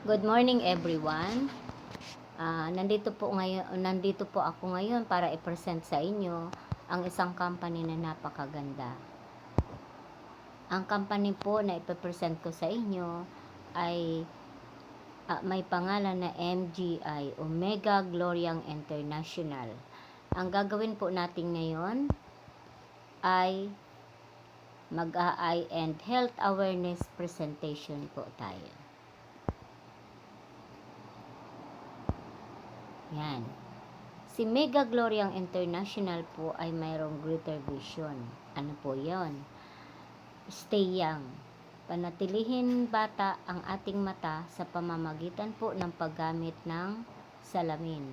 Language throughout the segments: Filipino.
Good morning everyone. Nandito po ako ngayon para i-present sa inyo ang isang company na napakaganda. Ang company po na ipe-present ko sa inyo ay may pangalan na MGI o Mega Gloriang International. Ang gagawin po natin ngayon ay mag-eye and health awareness presentation po tayo. Yan. Si Mega Gloriang International po ay mayroong greater vision. Ano po yon? Stay young. Panatilihin bata ang ating mata sa pamamagitan po ng paggamit ng salamin.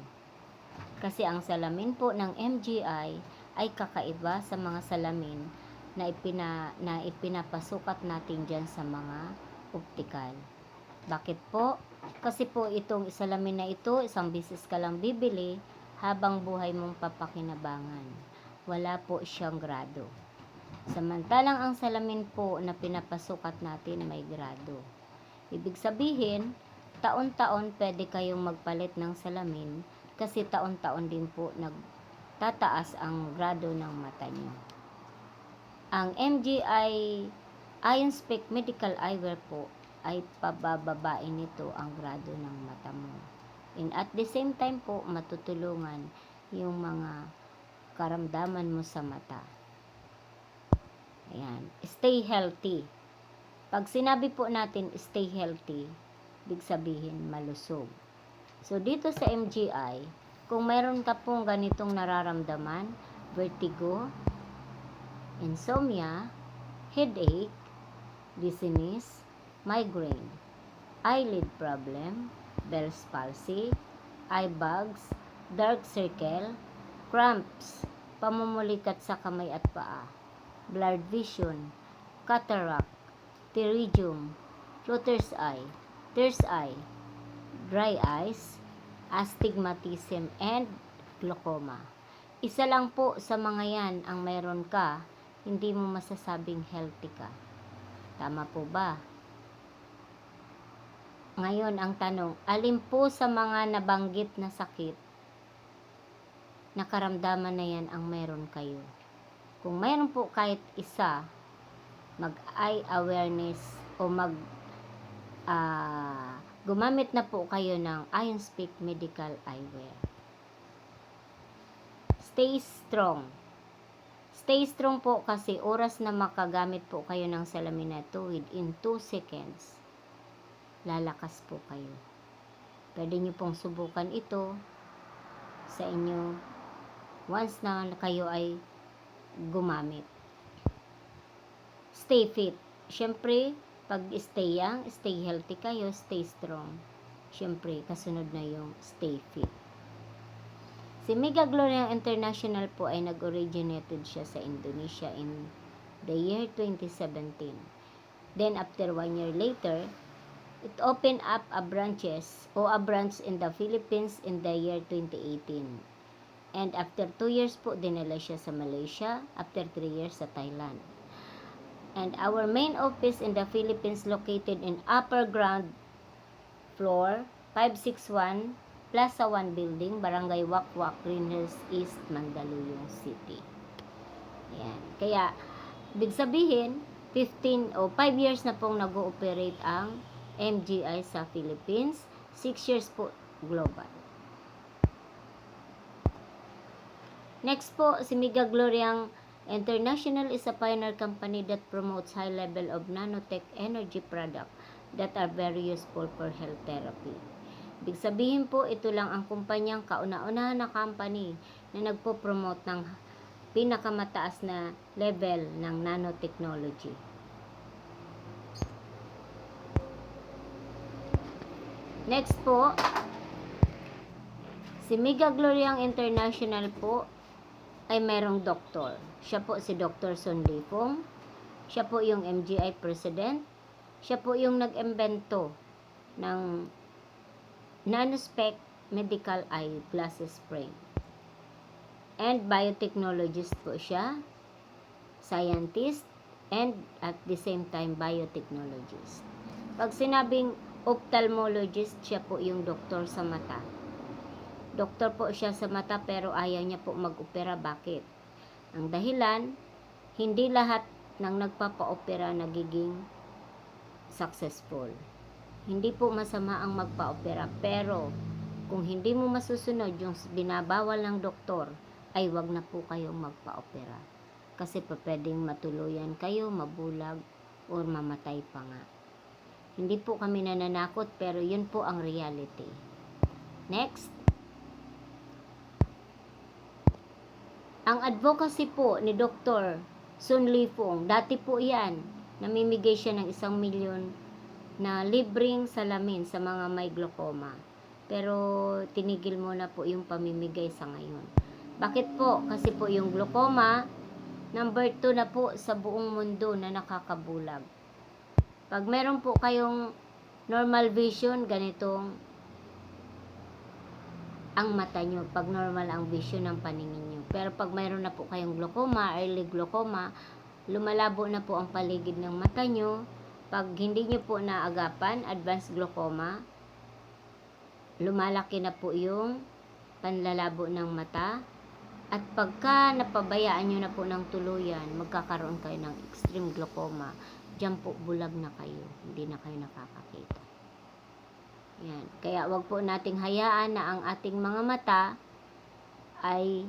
Kasi ang salamin po ng MGI ay kakaiba sa mga salamin na ipinapasukat natin dyan sa mga optikal. Bakit po? Kasi po itong salamin na ito, isang beses ka lang bibili habang buhay mong papakinabangan. Wala po siyang grado. Samantalang ang salamin po na pinapasukat natin may grado. Ibig sabihin, taon-taon pwede kayong magpalit ng salamin kasi taon-taon din po nagtataas ang grado ng mata niyo. Ang MGI Ion Spec Medical Eyewear po ay pabababain nito ang grado ng mata mo. And at the same time po, matutulungan yung mga karamdaman mo sa mata. Ayan. Stay healthy. Pag sinabi po natin stay healthy, ibig sabihin malusog. So, dito sa MGI, kung mayroon ka pong ganitong nararamdaman, vertigo, insomnia, headache, dizziness, migraine, eyelid problem, Bell's palsy, eye bags, dark circle, cramps, pamumulikat sa kamay at paa, blurred vision, cataract, pterygium, floater's eye, third eye, dry eyes, astigmatism, and glaucoma. Isa lang po sa mga yan ang mayroon ka, hindi mo masasabing healthy ka. Tama po ba? Ngayon ang tanong, alin po sa mga nabanggit na sakit na karamdaman na yan ang meron kayo? Kung mayroon po kahit isa, mag-eye awareness o gumamit na po kayo ng Ion Spec Medical Eyewear. Stay strong. Stay strong po kasi oras na makagamit po kayo ng salamin na ito within 2 seconds. Lalakas po kayo. Pwede nyo pong subukan ito sa inyo once na kayo ay gumamit. Stay fit. Siyempre, pag stay young, stay healthy kayo, stay strong. Siyempre, kasunod na yung stay fit. Si Mega Gloriang International po ay nag-originated siya sa Indonesia in the year 2017. Then, after 1 year later, it opened up a branch in the Philippines in the year 2018. And after 2 years po, dinala siya sa Malaysia. After 3 years sa Thailand. And our main office in the Philippines located in upper ground floor, 561, Plaza 1 Building, Barangay Wakwak, Green Hills East, Mandaluyong City. Ayan. Kaya, ibig sabihin, 5 years na pong nag-ooperate ang MGI sa Philippines, 6 years po global. Next po, si Mega Gloriang International is a pioneer company that promotes high level of nanotech energy product that are very useful for health therapy. Ibig sabihin po, ito lang ang kumpanyang kauna-unahan na company na nagpo-promote ng pinakamataas na level ng nanotechnology. Next po, si Mega Gloriang International po ay mayroong doktor. Siya po si Dr. Sun Lifong. Siya po yung MGI President. Siya po yung nag-imbento ng NanoSpec Medical Eye Glasses Frame. And biotechnologist po siya, scientist, and at the same time biotechnologist. Pag sinabing ophthalmologist, siya po yung doktor sa mata. Doktor po siya sa mata pero ayaw niya po mag-opera. Bakit? Ang dahilan, hindi lahat ng nagpapa-opera nagiging successful. Hindi po masama ang magpa-opera, pero kung hindi mo masusunod yung binabawal ng doktor, ay wag na po kayong magpa-opera. Kasi pa pwedeng matuluyan kayo, mabulag, or mamatay pa nga. Hindi po kami nananakot, pero yun po ang reality. Next. Ang advocacy po ni Dr. Sun Lifong, dati po yan, namimigay siya ng 1 milyon na libreng salamin sa mga may glaucoma. Pero tinigil mo na po yung pamimigay sa ngayon. Bakit po? Kasi po yung glaucoma, number 2 na po sa buong mundo na nakakabulag. Pag meron po kayong normal vision, ganitong ang mata nyo, pag normal ang vision ng paningin nyo. Pero pag mayroon na po kayong glaucoma, early glaucoma, lumalabo na po ang paligid ng mata nyo. Pag hindi nyo po naagapan, advanced glaucoma, lumalaki na po yung panlalabo ng mata. At pagka napabayaan nyo na po ng tuluyan, magkakaroon kayo ng extreme glaucoma. Diyan po bulag na kayo, hindi na kayo nakakakita. Yan. Kaya wag po nating hayaan na ang ating mga mata ay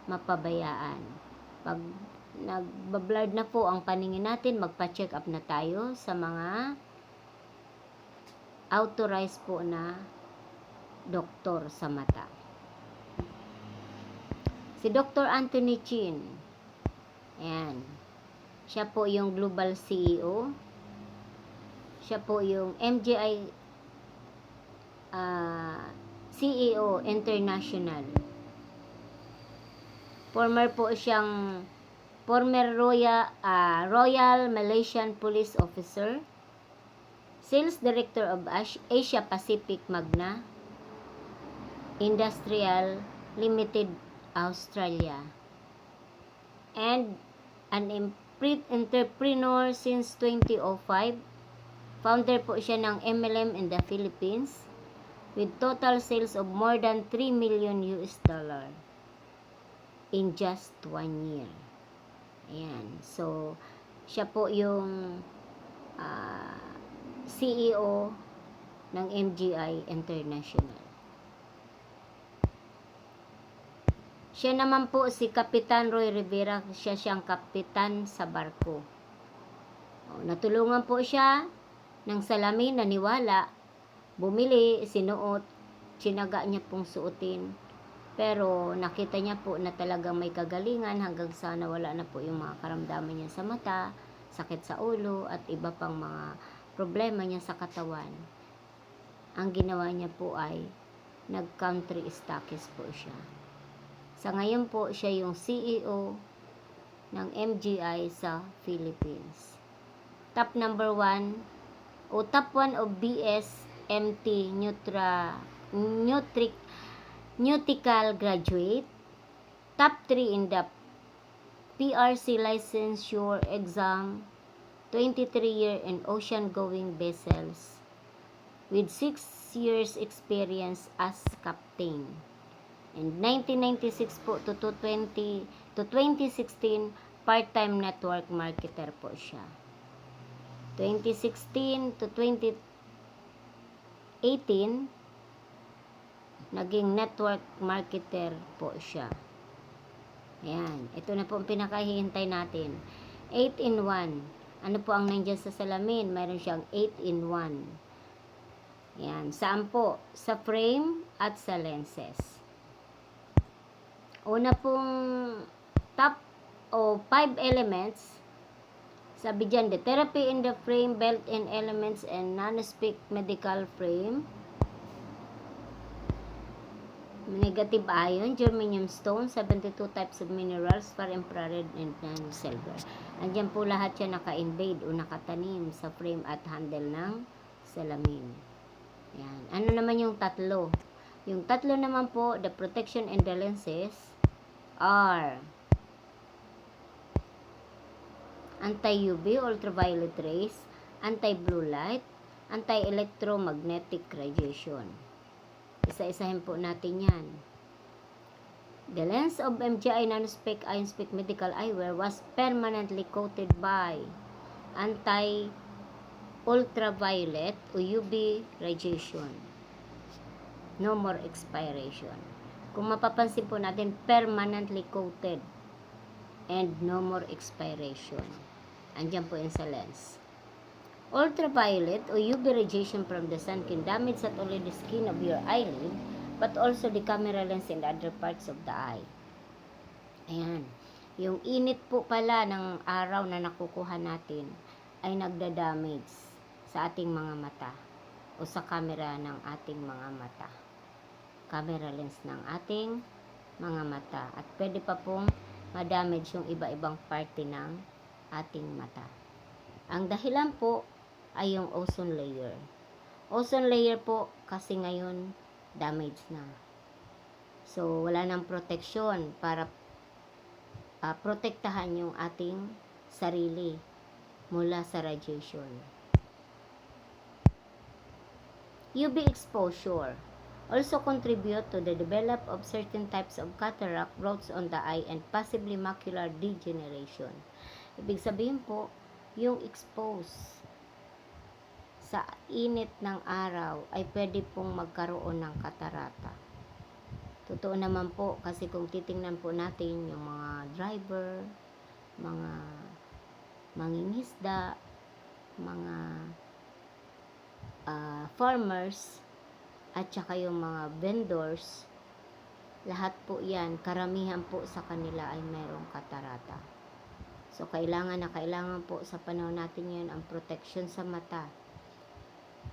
mapabayaan. Pag nagbablurred na po ang paningin natin, magpa-check up na tayo sa mga authorized po na doktor sa mata. Si Dr. Anthony Chin, ayan, siya po yung global CEO, siya po yung MGI CEO International. Former Royal Malaysian Police Officer, Sales Director of Asia Pacific Magna Industrial Limited Australia, and an entrepreneur since 2005. Founder po siya ng MLM in the Philippines with total sales of more than 3 million US dollar in just 1 year. Ayan. So, siya po yung CEO ng MGI International. Siya naman po si Kapitan Roy Rivera, siya siyang kapitan sa barko. Natulungan po siya ng salamin, naniwala, bumili, sinuot, sinaga niya pong suotin. Pero nakita niya po na talagang may kagalingan hanggang sa nawala na po yung mga karamdaman niya sa mata, sakit sa ulo, at iba pang mga problema niya sa katawan. Ang ginawa niya po ay nag-country stockies po siya. Sa ngayon po, siya yung CEO ng MGI sa Philippines. Top 1 of BSMT Nautical graduate. Top 3 in the PRC licensure exam. 23-year in ocean-going vessels with 6 years experience as captain. And 1996 po to 2016, part-time network marketer po siya. 2016 to 2018, naging network marketer po siya. Ayan. Ito na po ang pinakahihintay natin. 8-in-1. Ano po ang nandiyan sa salamin? Mayroon siyang 8-in-1. Ayan. Saan po? Sa frame at sa lenses. Una pong top 5 elements. Sabi dyan, the therapy in the frame, built-in elements, and non-speak medical frame. Negative ion, germanium stone, 72 types of minerals, far infrared, and non-silver. Andyan po lahat yan naka-invade o nakatanim sa frame at handle ng salamin. Yan. Ano naman yung tatlo? Yung tatlo naman po, the protection and the lenses are anti-UV, ultraviolet rays, anti-blue light, anti-electromagnetic radiation. Isa-isahin po natin yan. The lens of MGI nanospec IonSpec medical eyewear was permanently coated by anti-ultraviolet o UV radiation. No more expiration. Kung mapapansin po natin, permanently coated and no more expiration. Andyan po yun sa lens. Ultraviolet o UV radiation from the sun can damage not only the skin of your eyelid, but also the camera lens and other parts of the eye. Ayan. Yung init po pala ng araw na nakukuha natin ay nagda-damage sa ating mga mata o sa camera ng ating mga mata. Camera lens ng ating mga mata. At pwede pa pong ma-damage yung iba-ibang parte ng ating mata. Ang dahilan po ay yung ozone layer. Ozone layer po kasi ngayon damage na. So, wala nang proteksyon para protektahan yung ating sarili mula sa radiation. UV exposure also contribute to the development of certain types of cataract, growths on the eye, and possibly macular degeneration. Ibig sabihin po, yung expose sa init ng araw ay pwede pong magkaroon ng katarata. Totoo naman po kasi kung titingnan po natin yung mga driver, mga mangingisda, mga farmers, at saka yung mga vendors, lahat po yan, karamihan po sa kanila ay mayroong katarata. So, kailangan po sa panahon natin yun ang protection sa mata.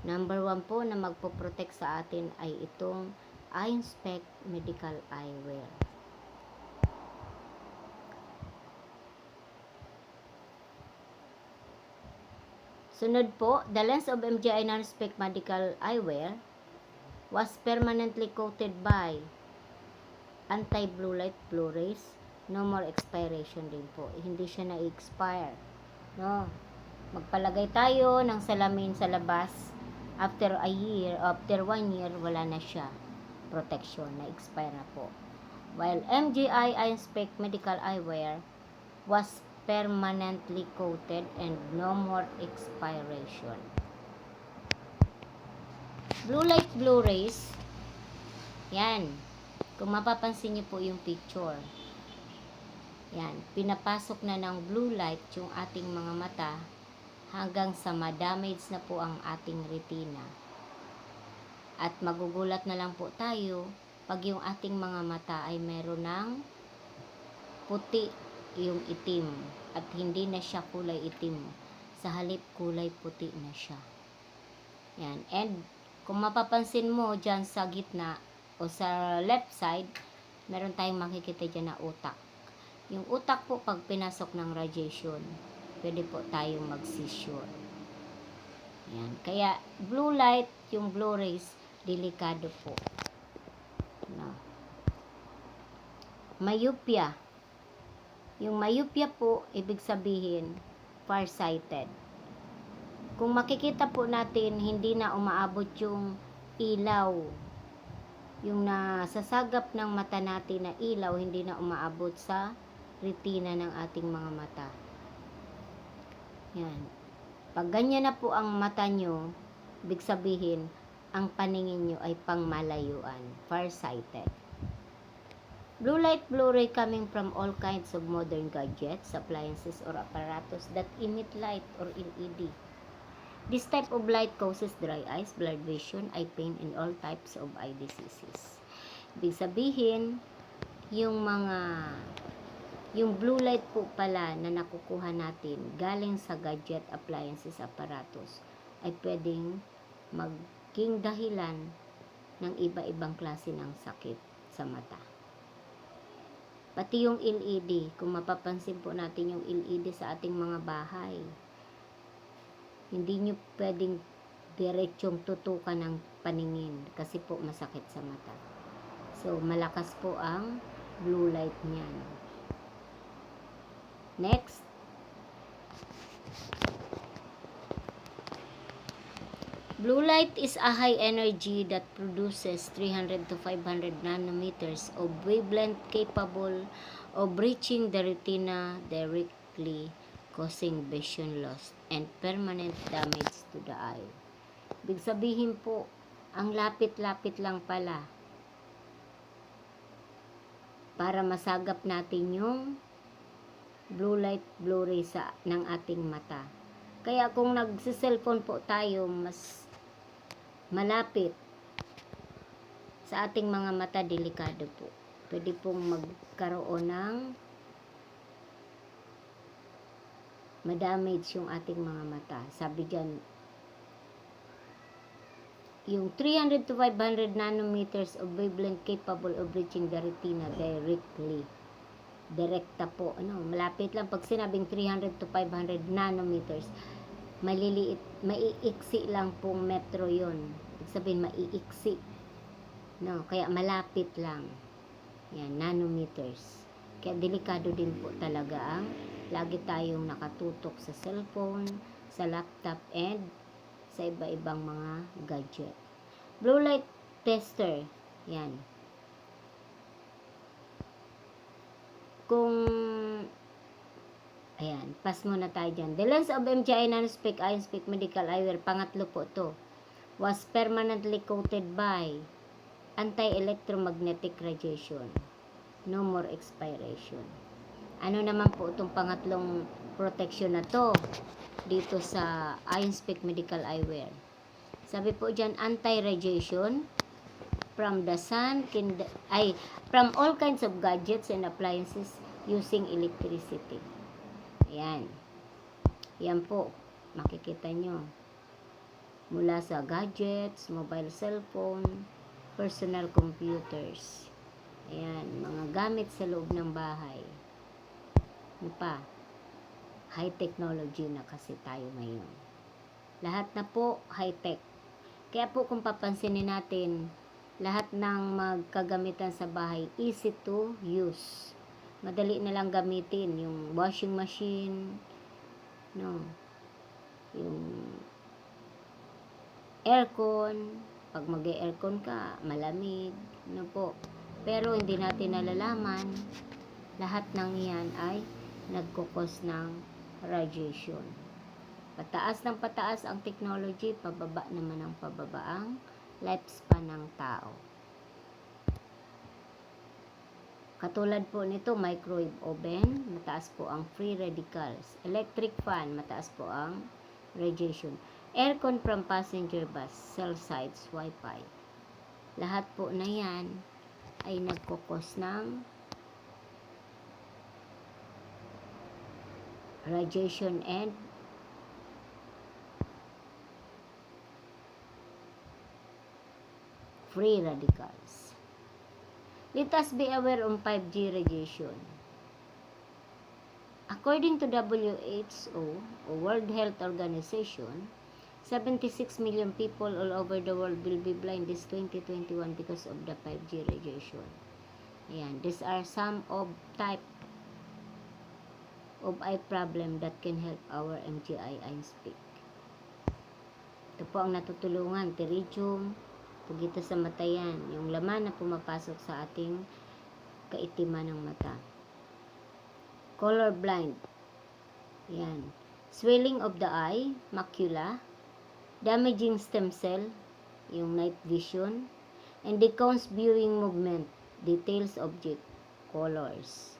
Number 1 po na magpo-protect sa atin ay itong IonSpec Medical Eyewear. Sunod po, the lens of MGI nanospec medical eyewear was permanently coated by anti-blue light blue rays. No more expiration din po. Hindi siya na-expire. No. Magpalagay tayo ng salamin sa labas. After 1 year, wala na siya. Protection, na-expire na po. While MGI IonSpec medical eyewear was permanently coated and no more expiration. Blue light blue rays, yan. Kung mapapansin niyo po yung picture, yan, pinapasok na ng blue light yung ating mga mata hanggang sa ma-damage na po ang ating retina. At magugulat na lang po tayo pag yung ating mga mata ay meron ng puti yung itim at hindi na siya kulay itim. Sa halip kulay puti na siya. Yan. And kung mapapansin mo dyan sa gitna o sa left side, meron tayong makikita dyan na utak. Yung utak po pag pinasok ng radiation, pwede po tayong mag-seizure. Yan. Kaya blue light, yung blue rays, delikado po. No. Myopia. Yung myopia po, ibig sabihin, farsighted. Kung makikita po natin, hindi na umaabot yung ilaw. Yung nasasagap ng mata natin na ilaw, hindi na umaabot sa retina ng ating mga mata. Yan. Pag ganyan na po ang mata nyo, ibig sabihin, ang paningin nyo ay pangmalayuan, farsighted. Blue light, blue ray coming from all kinds of modern gadgets, appliances, or apparatus that emit light or LED. This type of light causes dry eyes, blurred vision, eye pain, and all types of eye diseases. Ibig sabihin, yung blue light po pala na nakukuha natin galing sa gadget, appliances, apparatus ay pwedeng maging dahilan ng iba-ibang klase ng sakit sa mata. Pati yung LED, kung mapapansin po natin yung LED sa ating mga bahay, hindi nyo pwedeng diretsong tutukan ng paningin kasi po masakit sa mata. So, malakas po ang blue light niyan. Next. Blue light is a high energy that produces 300 to 500 nanometers of wavelength capable of reaching the retina directly, causing vision loss and permanent damage to the eye. Ibig sabihin po, ang lapit-lapit lang pala para masagap natin yung blue light, blue ray ng ating mata. Kaya kung nagsi-cellphone po tayo, mas malapit sa ating mga mata, delikado po. Pwede pong magkaroon ng madamage yung ating mga mata. Sabi dyan, yung 300 to 500 nanometers of wavelength capable of reaching the retina directly. Direkta po, malapit lang. Pag sinabing 300 to 500 nanometers, maliliit, maiiksi lang pong metro yon. Ibig sabihin, maiiksi. Kaya malapit lang. Yan, nanometers. Kaya delikado din po talaga ang lagi tayong nakatutok sa cellphone, sa laptop, and sa iba-ibang mga gadget. Blue light tester. Yan. Ayan, pass muna tayo dyan. The lens of MGI Nanospec Ionspec Medical Eyewear, pangatlo po to, was permanently coated by anti-electromagnetic radiation. No more expiration. Ano naman po itong pangatlong protection na to dito sa Ionspec Medical Eyewear? Sabi po dyan, anti-radiation from the sun, from all kinds of gadgets and appliances using electricity. Ayan. Yan po, makikita nyo. Mula sa gadgets, mobile cellphone, personal computers. Ayan, mga gamit sa loob ng bahay. Ano pa? High technology na kasi tayo ngayon. Lahat na po high-tech. Kaya po kung papansinin natin, lahat ng magkagamitan sa bahay, easy to use. Madali na lang gamitin. Yung washing machine, yung aircon, pag mag-aircon ka, malamig, po. Pero hindi natin nalalaman, lahat ng yan ay nagkukos ng radiation. Pataas ng pataas ang technology, pababa naman ang pababa ang lifespan ng tao. Katulad po nito, microwave oven, mataas po ang free radicals. Electric fan, mataas po ang radiation. Aircon from passenger bus, cell sites, wifi. Lahat po na yan ay nagkukos ng radiation and free radicals. Let us be aware of 5G radiation. According to WHO, o World Health Organization, 76 million people all over the world will be blind this 2021 because of the 5G radiation. Ayan, these are some of type of eye problem that can help our MGI Ionspec. Ito po ang natutulungan, pterygium, pugito sa mata yan, yung laman na pumapasok sa ating kaitiman ng mata. Color blind, yan. Swelling of the eye, macula, damaging stem cell, yung night vision, and decones viewing movement, details object, colors.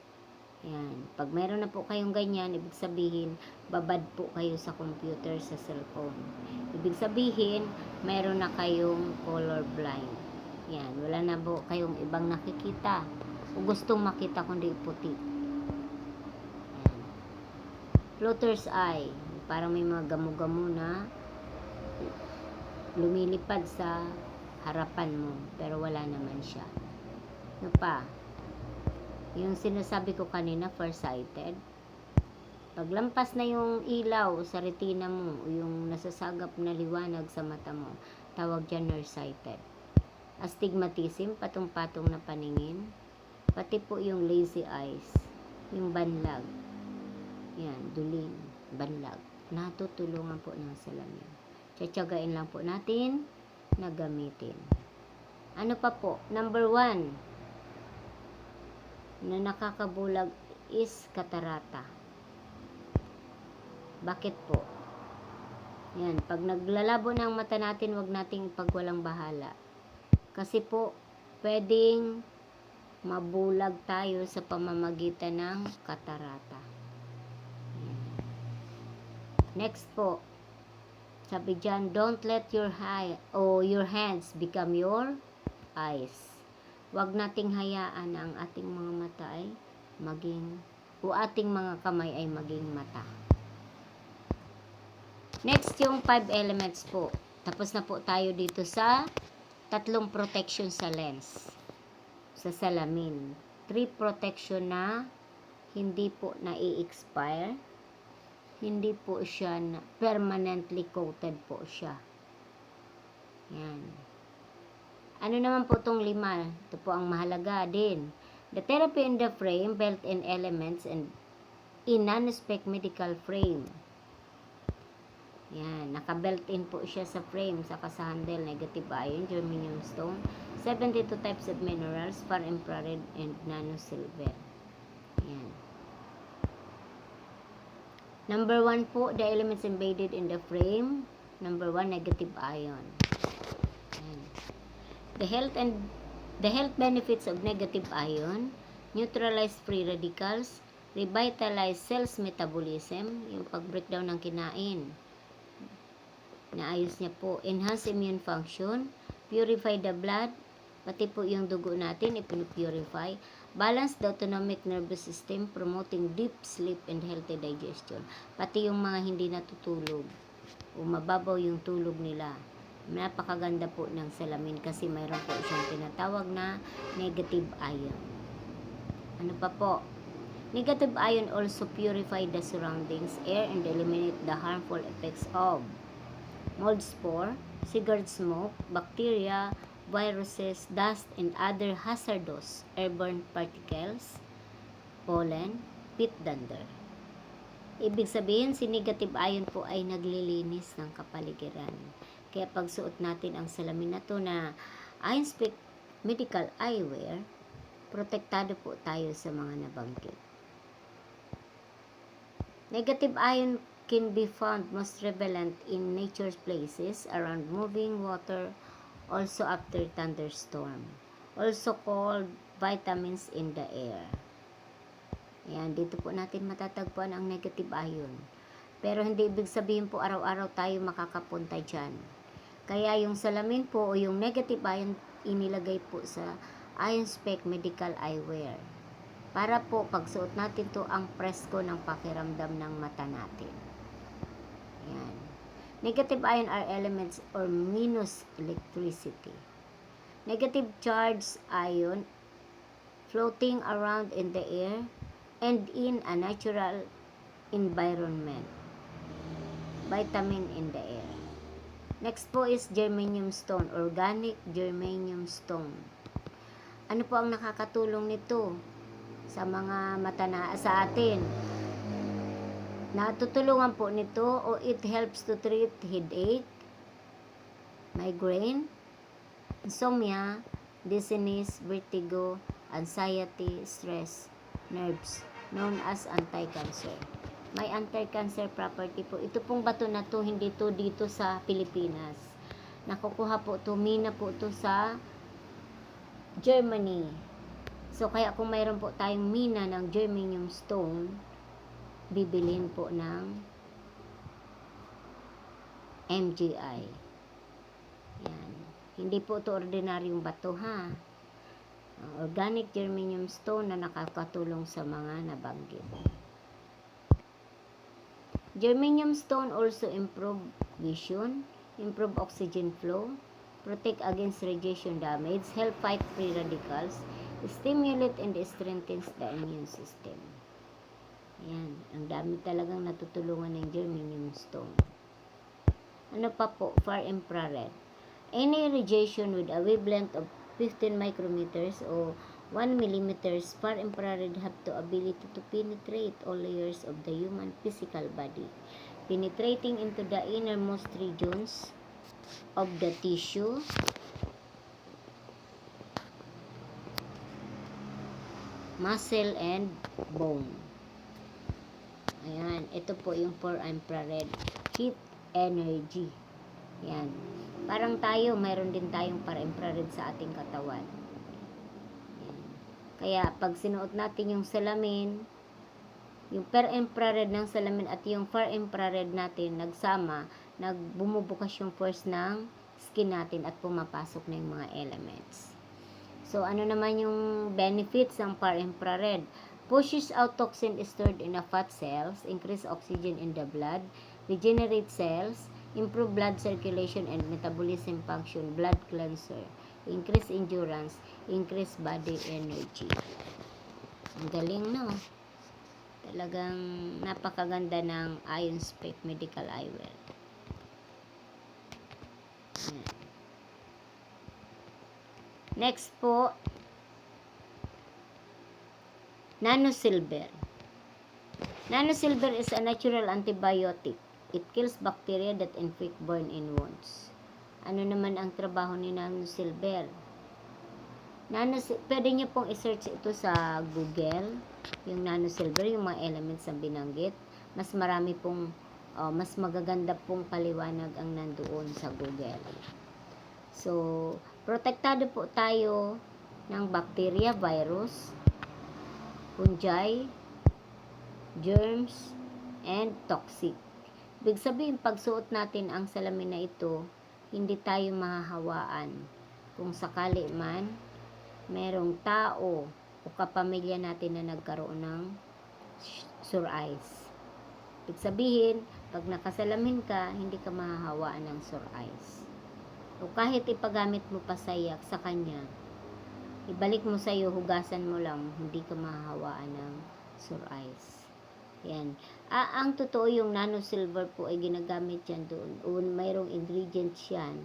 Yan. Pag meron na po kayong ganyan, ibig sabihin, babad po kayo sa computer, sa cellphone. Ibig sabihin, meron na kayong color blind. Yan. Wala na po kayong ibang nakikita o gustong makita kundi puti. Yan. Floater's eye. Parang may mga gamo-gamo na lumilipad sa harapan mo, pero wala naman siya. Ano pa? Yung sinasabi ko kanina, farsighted. Paglampas na yung ilaw sa retina mo, yung nasasagap na liwanag sa mata mo, tawag dyan nearsighted. Astigmatism, patong-patong na paningin. Pati po yung lazy eyes, yung banlag. Yan, duling, banlag. Natutulungan po ng salamin. Tsatsagain lang po natin na gamitin. Ano pa po? Number 1 na nakakabulag is katarata. Bakit po? Yan, pag naglalabo ng mata natin, wag nating ipagwalang bahala. Kasi po, pwedeng mabulag tayo sa pamamagitan ng katarata. Yan. Next po, sabi dyan, don't let your hands become your eyes. Huwag nating hayaan ang ating mga mata ay ating mga kamay ay maging mata. Next, yung 5 elements po. Tapos na po tayo dito sa 3 protection sa lens. Sa salamin. 3 protection na hindi po na-i-expire. Hindi po siya permanently coated po siya. Yan. Ano naman po itong 5? Ito po ang mahalaga din. The therapy in the frame, built-in elements, and in non-spec medical frame. Yan. Naka-built-in po siya sa frame, saka sa handle, negative ion, germanium stone, 72 types of minerals, far infrared, and nano-silver. Yan. Number 1 po, the elements embedded in the frame. Number 1, negative ion. Yan. The health benefits of negative ion: neutralize free radicals, revitalize cells metabolism, yung pag-breakdown ng kinain. Naayos niya po. Enhance immune function, purify the blood, pati po yung dugo natin, ipinupurify. Balance the autonomic nervous system, promoting deep sleep and healthy digestion. Pati yung mga hindi natutulog, o mababaw yung tulog nila. Napakaganda po ng salamin kasi mayroon po siyang tinatawag na negative ion. Ano pa po? Negative ion also purify the surroundings, air, and eliminate the harmful effects of mold spore, cigarette smoke, bacteria, viruses, dust, and other hazardous airborne particles, pollen, pit dander. Ibig sabihin, si negative ion po ay naglilinis ng kapaligiran. Kaya pag suot natin ang salamin na to na Iron-Spec Medical Eyewear, protektado po tayo sa mga nabanggit. Negative ion can be found most prevalent in nature's places, around moving water, also after thunderstorm. Also called vitamins in the air. Yan, dito po natin matatagpuan ang negative ion. Pero hindi ibig sabihin po araw-araw tayo makakapunta dyan. Kaya yung salamin po o yung negative ion inilagay po sa Iron-Spec Medical Eyewear. Para po pagsuot natin to ang presko ng pakiramdam ng mata natin. Yan. Negative ion are elements or minus electricity. Negative charged ion floating around in the air and in a natural environment. Vitamin in the air. Next po is germanium stone, organic germanium stone. Ano po ang nakakatulong nito sa mga mata na sa atin? Natutulungan po nito o it helps to treat headache, migraine, insomnia, dizziness, vertigo, anxiety, stress, nerves, known as anti-cancer. May anti-cancer property po. Ito pong bato na to, hindi to dito sa Pilipinas. Nakukuha po to, mina po to sa Germany. So, kaya kung mayroon po tayong mina ng germanium stone, bibilin po ng MGI. Yan. Hindi po to ordinaryong bato, ha. Organic germanium stone na nakakatulong sa mga nabanggit. Germanium stone also improve vision, improve oxygen flow, protect against radiation damage, help fight free radicals, stimulate and strengthens the immune system. Ayan, ang dami talagang natutulungan ng germanium stone. Ano pa po? Far infrared. Any radiation with a wavelength of 15 micrometers o 1 millimeters, far infrared have the ability to penetrate all layers of the human physical body. penetrating into the innermost regions of the tissue, muscle, and bone. Ayan, ito po yung far-infrared heat energy. Ayan. Parang tayo, mayroon din tayong far-infrared sa ating katawan. Ayan. Kaya, pag sinuot natin yung salamin, yung far-infrared ng salamin at yung far-infrared natin nagsama, bumubukas yung force ng skin natin at pumapasok na yung mga elements. So, ano naman yung benefits ng far-infrared? Pushes out toxin stored in the fat cells, increase oxygen in the blood, regenerate cells, improve blood circulation and metabolism function, blood cleanser, increase endurance, increase body energy. Ang galing, no? Talagang napakaganda ng Ion Spec Medical Eyewear. Next po, nanosilver. Nanosilver is a natural antibiotic. It kills bacteria that infect burn-in wounds. Ano naman ang trabaho ni nanosilver? Pwede nyo pong i-search ito sa Google, yung nanosilver, yung mga elements na binanggit. Mas marami pong, mas magaganda pong paliwanag ang nandoon sa Google. So, protektado po tayo ng bacteria, virus, fungi, germs, and toxic. Ibig sabihin, pagsuot natin ang salamin na ito, hindi tayo mahahawaan. Kung sakali man, merong tao o kapamilya natin na nagkaroon ng sore eyes. Ibig sabihin, pag nakasalamin ka, hindi ka mahahawaan ng sore eyes. O kahit ipagamit mo pa sayak sa kanya, ibalik mo sa iyo, hugasan mo lang, hindi ka mahahawaan ng sore eyes. Yan. Ang totoo yung nanosilver po ay ginagamit yan doon. O mayroong ingredients yan.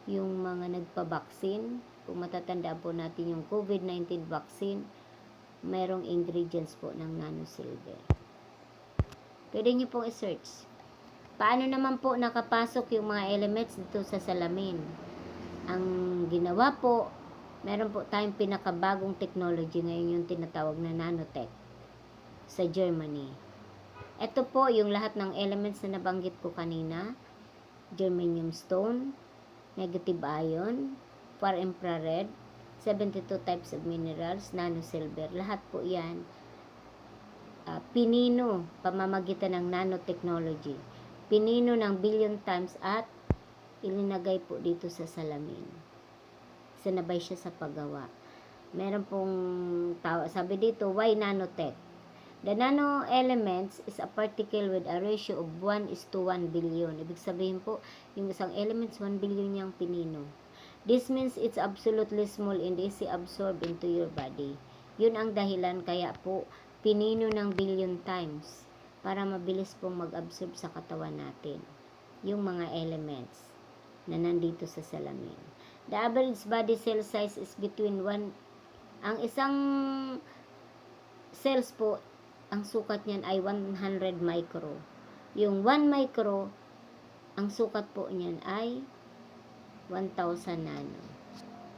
Yung mga nagpa-vaccine, kung matatandaan po natin yung COVID-19 vaccine, mayroong ingredients po ng nanosilver. Pwede nyo pong i-search. Paano naman po nakapasok yung mga elements dito sa salamin? Ang ginawa po, meron po tayong pinakabagong technology ngayon, yung tinatawag na nanotech sa Germany. Ito po yung lahat ng elements na nabanggit ko kanina. Germanium stone, negative ion, far infrared, 72 types of minerals, nanosilver. Lahat po yan pinino pamamagitan ng nanotechnology. Pinino ng billion times at ilinagay po dito sa salamin. Sinabay siya sa paggawa. Meron pong sabi dito, why nanotech? The nano elements is a particle with a ratio of 1:1 billion. Ibig sabihin po, yung isang elements 1 billion niyang pinino. This means it's absolutely small and easy absorbed into your body. Yun ang dahilan kaya po pinino ng billion times para mabilis pong mag-absorb sa katawan natin yung mga elements na nandito sa salamin. The average body cell size is between 1, ang isang cells po, ang sukat niyan ay 100 micro. Yung 1 micro, ang sukat po niyan ay 1,000 nano.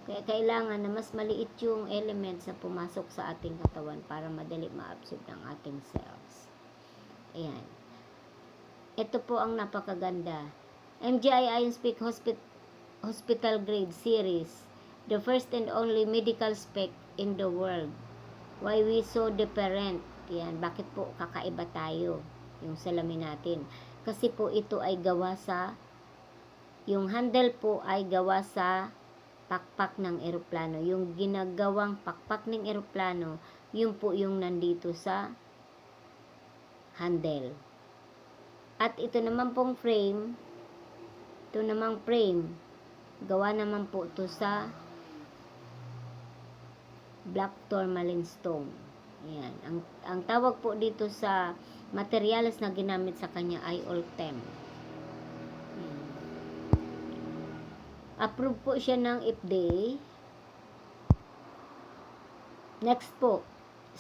Kaya kailangan na mas maliit yung elements na pumasok sa ating katawan para madali ma-absorb ng ating cells. Ayan. Ito po ang napakaganda. MGI Ion Spec Hospital Grade Series. The first and only medical spec in the world. Why we so different? Yan. Bakit po kakaiba tayo? Yung salamin natin. Kasi po ito ay gawa sa, yung handle po ay gawa sa pakpak ng eroplano. Yung ginagawang pakpak ng eroplano, yun po yung nandito sa handle. At ito naman pong frame, gawa naman po ito sa black tourmaline stone. Ayan. Ang tawag po dito sa materials na ginamit sa kanya ay Ultem. Approve po siya ng FDA. Next po,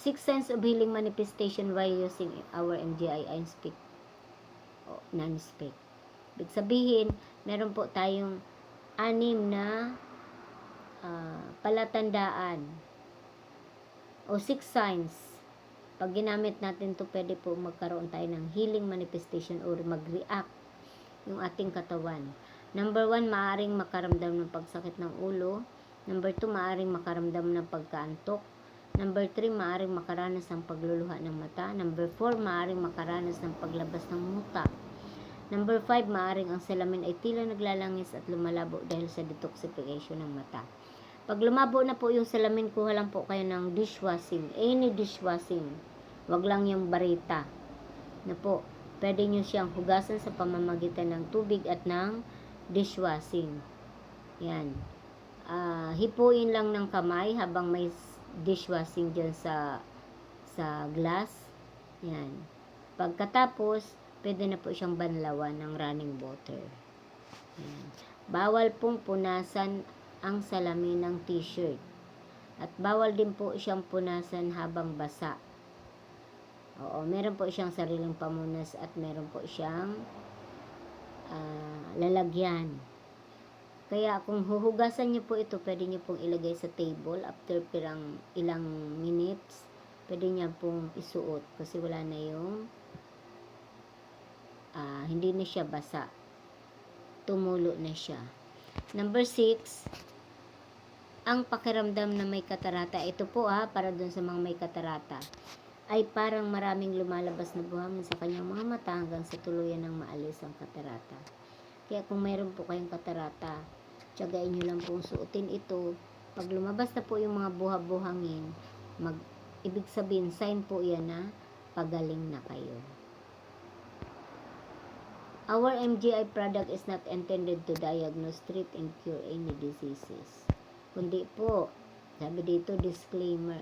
6 signs of healing manifestation while using our MGI Ion Spec o non-speak. Ibig sabihin, meron po tayong 6 na palatandaan o 6 signs. Pag ginamit natin to, pwede po magkaroon tayo ng healing manifestation or mag-react yung ating katawan. Number 1, maaring makaramdam ng pagsakit ng ulo. Number 2, maaring makaramdam ng pagkaantok. Number 3, maaring makaranas ng pagluluha ng mata. Number 4, maaring makaranas ng paglabas ng muta. Number 5, maaring ang salamin ay tila naglalangis at lumalabo dahil sa detoxification ng mata. Pag lumabo na po yung salamin, kuha lang po kayo ng dishwashing. Any dishwashing. Wag lang yung barita. Na po, pwede nyo siyang hugasan sa pamamagitan ng tubig at ng dishwashing. Yan. Hipuin lang ng kamay habang may dishwashing dyan sa glass. Yan. Pagkatapos, pwede na po siyang banlawan ng running water. Yan. Bawal pong punasan ang salamin ng t-shirt. At bawal din po siyang punasan habang basa. Oo, meron po siyang sariling pamunas at meron po siyang lalagyan. Kaya kung huhugasan niyo po ito, pwede niyo pong ilagay sa table after ilang minutes. Pwede niya pong isuot kasi wala na yung hindi na siya basa. Tumulo na siya. Number 6, ang pakiramdam na may katarata. Ito po para dun sa mga may katarata. Ay parang maraming lumalabas na buhangin sa kanyang mga mata hanggang sa tuluyan ng maalis ang katarata. Kaya kung mayroon po kayong katarata, tiyagain nyo lang pong suotin ito. Pag lumabas na po yung mga buhangin, ibig sabihin, sign po yan na pagaling na kayo. Our MGI product is not intended to diagnose, treat, and cure any diseases. Kundi po, sabi dito, disclaimer,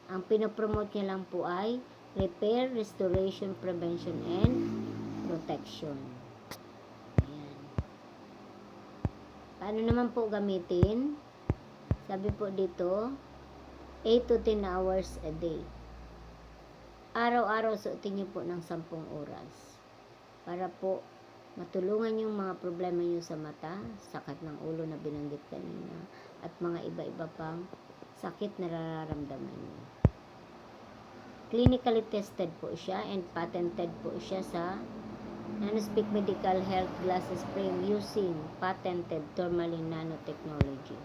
ang pinopromote niya lang po ay repair, restoration, prevention, and protection. Ayan. Paano naman po gamitin? Sabi po dito, 8 to 10 hours a day. Araw-araw suotin niyo po ng 10 oras. Para po matulungan yung mga problema niyo sa mata, sakit ng ulo na binanggit kanina, at mga iba-iba pang sakit na nararamdaman niyo. Clinically tested po siya and patented po siya sa Nanospeak Medical Health Glasses Frame using patented tourmaline nanotechnology.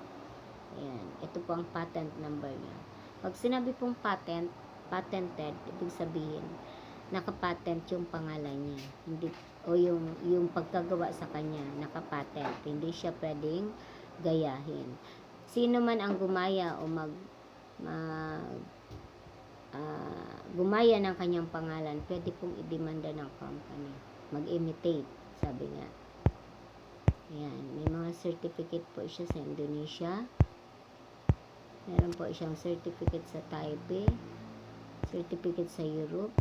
Ayan. Ito po ang patent number niya. Pag sinabi pong patented, ibig sabihin, nakapatent yung pangalan niya. Hindi, o yung pagkagawa sa kanya, nakapatent. Hindi siya pwedeng gayahin. Sino man ang gumaya o gumaya ng kanyang pangalan, pwede pong idemanda ng company. Mag-imitate, sabi nga. Ayan, may mga certificate po siya sa Indonesia. Meron po siyang certificate sa Taipei, certificate sa Europe.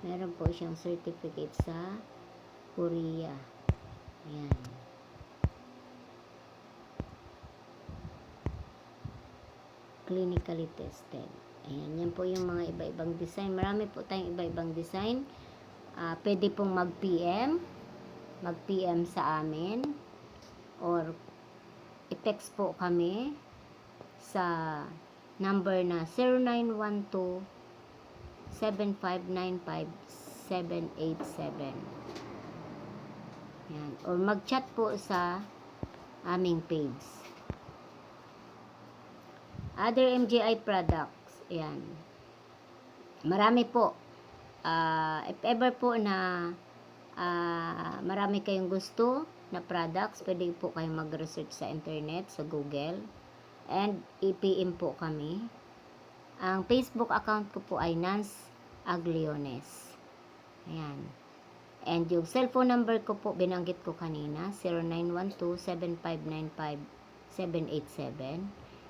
Meron po siyang certificate sa Korea. Ayan. Clinically tested. Ayan, yan po yung mga iba-ibang design. Marami po tayong iba-ibang design. Pwede pong mag-PM sa amin, or i-text po kami sa number na 0912-7595-787. Yan. Or mag-chat po sa aming page. Other MGI products. Yan. Marami po. If ever po na marami kayong gusto na products, pwede po kayong mag-research sa internet, sa Google, and i-PM po kami. Ang Facebook account ko po ay Nance Agliones. Ayan. And yung cellphone number ko po, binanggit ko kanina, 0912-7595-787.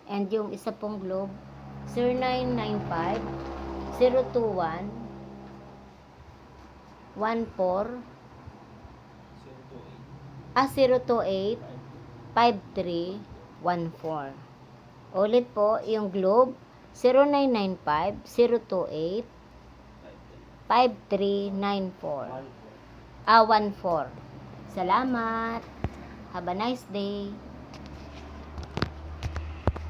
And yung isa pong globe, 0995-021 028 5314. Ulit po, yung globe 0995 028 5394. 14. Salamat. Have a nice day.